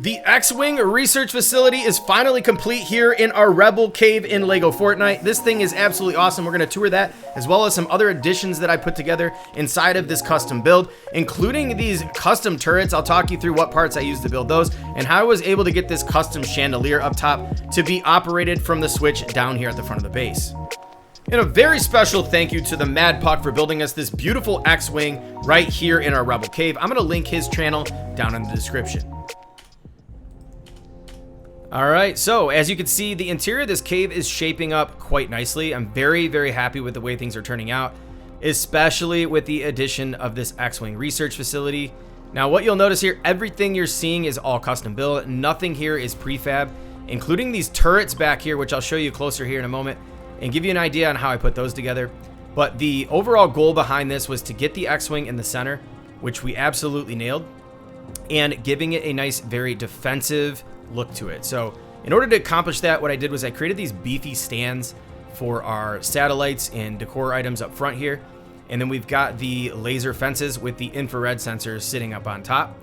The X-Wing research facility is finally complete here in our Rebel Cave in LEGO Fortnite. This thing is absolutely awesome. We're going to tour that as well as some other additions that I put together inside of this custom build, including these custom turrets. I'll talk you through what parts I used to build those and how I was able to get this custom chandelier up top to be operated from the switch down here at the front of the base. And a very special thank you to the Mad Puck for building us this beautiful X-Wing right here in our Rebel Cave. I'm going to link his channel down in the description. All right, so as you can see, the interior of this cave is shaping up quite nicely. I'm very, very happy with the way things are turning out, especially with the addition of this X-Wing research facility. Now, what you'll notice here, everything you're seeing is all custom built. Nothing here is prefab, including these turrets back here, which I'll show you closer here in a moment and give you an idea on how I put those together. But the overall goal behind this was to get the X-Wing in the center, which we absolutely nailed, and giving it a nice, very defensive look to it. So in order to accomplish that, what I did was I created these beefy stands for our satellites and decor items up front here. And then we've got the laser fences with the infrared sensors sitting up on top.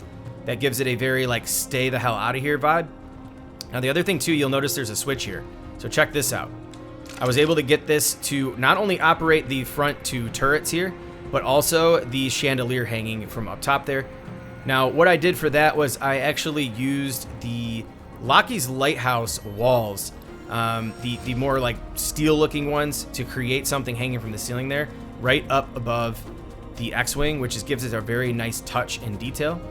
That gives it a very like stay the hell out of here vibe. Now the other thing too, you'll notice there's a switch here. So check this out. I was able to get this to not only operate the front two turrets here, but also the chandelier hanging from up top there. Now, what I did for that was I actually used the Lockheed's Lighthouse walls, the more like steel looking ones, to create something hanging from the ceiling there, right up above the X-Wing, which gives it a very nice touch and detail.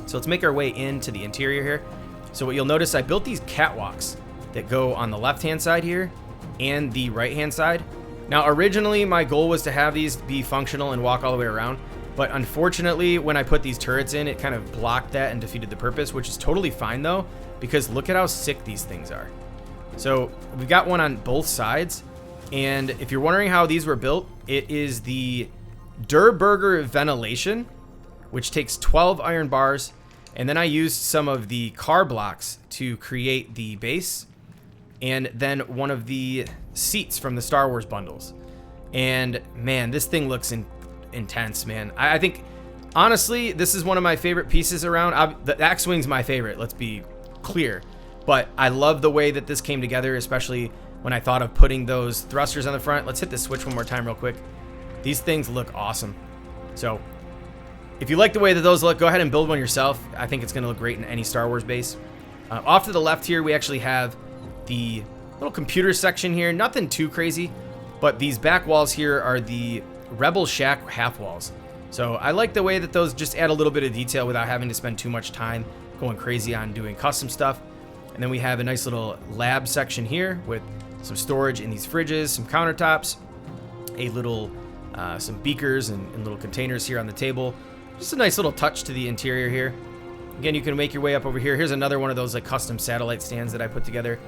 So let's make our way into the interior here. So what you'll notice, I built these catwalks that go on the left-hand side here and the right-hand side. Now, originally my goal was to have these be functional and walk all the way around. But unfortunately, when I put these turrets in, it kind of blocked that and defeated the purpose, which is totally fine though, because look at how sick these things are. So we've got one on both sides. And if you're wondering how these were built, it is the Durburger ventilation, which takes 12 iron bars. And then I used some of the car blocks to create the base. And then one of the seats from the Star Wars bundles. And man, this thing looks intense, man. I think honestly this is one of my favorite pieces around. The X-Wing's my favorite, let's be clear, but I love the way that this came together, especially when I thought of putting those thrusters on the front. Let's hit the switch one more time real quick. These things look awesome. So if you like the way that those look, go ahead and build one yourself. I think it's going to look great in any Star Wars base. Off to the left here, we actually have the little computer section here. Nothing too crazy, but these back walls here are the Rebel Shack half walls. So I like the way that those just add a little bit of detail without having to spend too much time going crazy on doing custom stuff. And then we have a nice little lab section here with some storage in these fridges, some countertops, a little some beakers and little containers here on the table. Just a nice little touch to the interior here. Again, you can make your way up over here. Here's another one of those like custom satellite stands that I put together.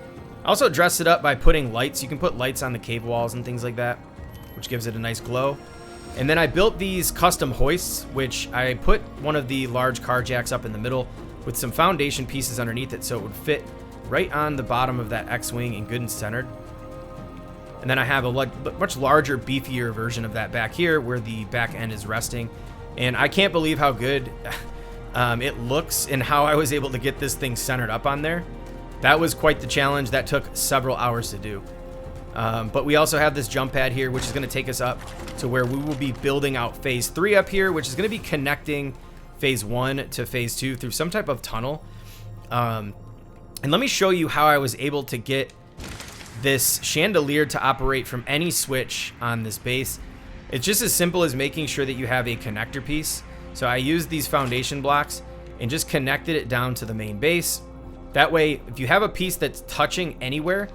I also dressed it up by putting lights. You can put lights on the cave walls and things like that, which gives it a nice glow. And then I built these custom hoists, which I put one of the large car jacks up in the middle with some foundation pieces underneath it so it would fit right on the bottom of that X-Wing and good and centered. And then I have a much larger, beefier version of that back here where the back end is resting. And I can't believe how good it looks and how I was able to get this thing centered up on there. That was quite the challenge. That took several hours to do. But we also have this jump pad here, which is going to take us up to where we will be building out phase 3 up here, which is going to be connecting phase 1 to phase 2 through some type of tunnel. And let me show you how I was able to get this chandelier to operate from any switch on this base. It's just as simple as making sure that you have a connector piece. So I used these foundation blocks and just connected it down to the main base. That way, if you have a piece that's touching anywhere,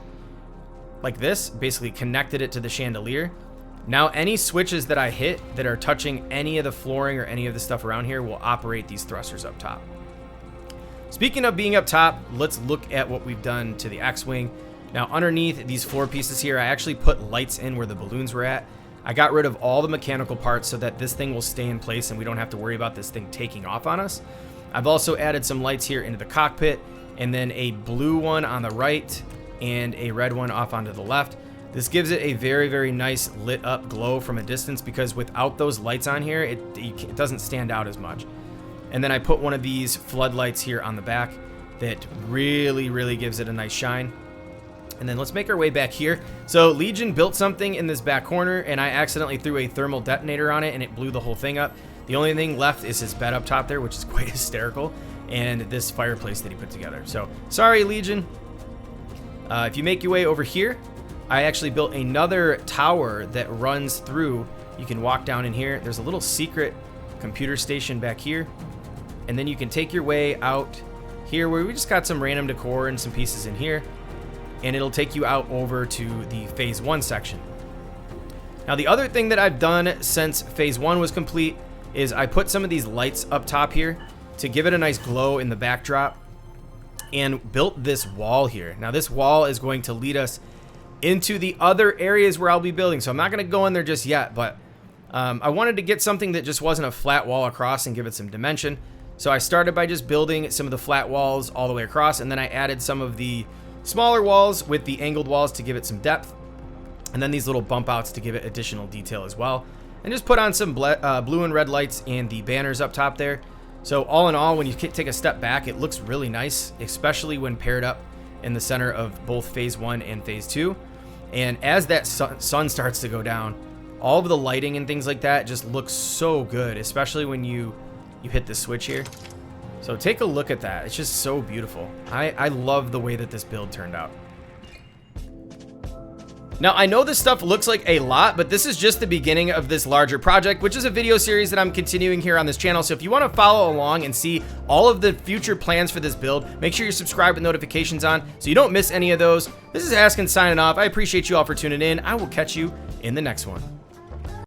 like this, basically connected it to the chandelier. Now any switches that I hit that are touching any of the flooring or any of the stuff around here will operate these thrusters up top. Speaking of being up top, let's look at what we've done to the X-Wing. Now underneath these floor pieces here, I actually put lights in where the balloons were at. I got rid of all the mechanical parts so that this thing will stay in place and we don't have to worry about this thing taking off on us. I've also added some lights here into the cockpit and then a blue one on the right and a red one off onto the left. This gives it a very, very nice lit up glow from a distance because without those lights on here, it doesn't stand out as much. And then I put one of these floodlights here on the back. that really gives it a nice shine. And then let's make our way back here. So Legion built something in this back corner, and I accidentally threw a thermal detonator on it, and it blew the whole thing up. The only thing left is his bed up top there, which is quite hysterical, and this fireplace that he put together. So sorry, Legion. If you make your way over here, I actually built another tower that runs through. You can walk down in here. There's a little secret computer station back here, and then you can take your way out here where we just got some random decor and some pieces in here, and it'll take you out over to the phase 1 section. Now, the other thing that I've done since phase 1 was complete is I put some of these lights up top here to give it a nice glow in the backdrop, and built this wall here. Now, this wall is going to lead us into the other areas where I'll be building, so I'm not going to go in there just yet, but I wanted to get something that just wasn't a flat wall across and give it some dimension. So I started by just building some of the flat walls all the way across, and then I added some of the smaller walls with the angled walls to give it some depth, and then these little bump outs to give it additional detail as well, and just put on some blue and red lights and the banners up top there. So all in all, when you take a step back, it looks really nice, especially when paired up in the center of both phase 1 and phase 2. And as that sun starts to go down, all of the lighting and things like that just looks so good, especially when you hit the switch here. So take a look at that. It's just so beautiful. I love the way that this build turned out. Now, I know this stuff looks like a lot, but this is just the beginning of this larger project, which is a video series that I'm continuing here on this channel. So if you want to follow along and see all of the future plans for this build, make sure you're subscribed with notifications on so you don't miss any of those. This is Askin signing off. I appreciate you all for tuning in. I will catch you in the next one.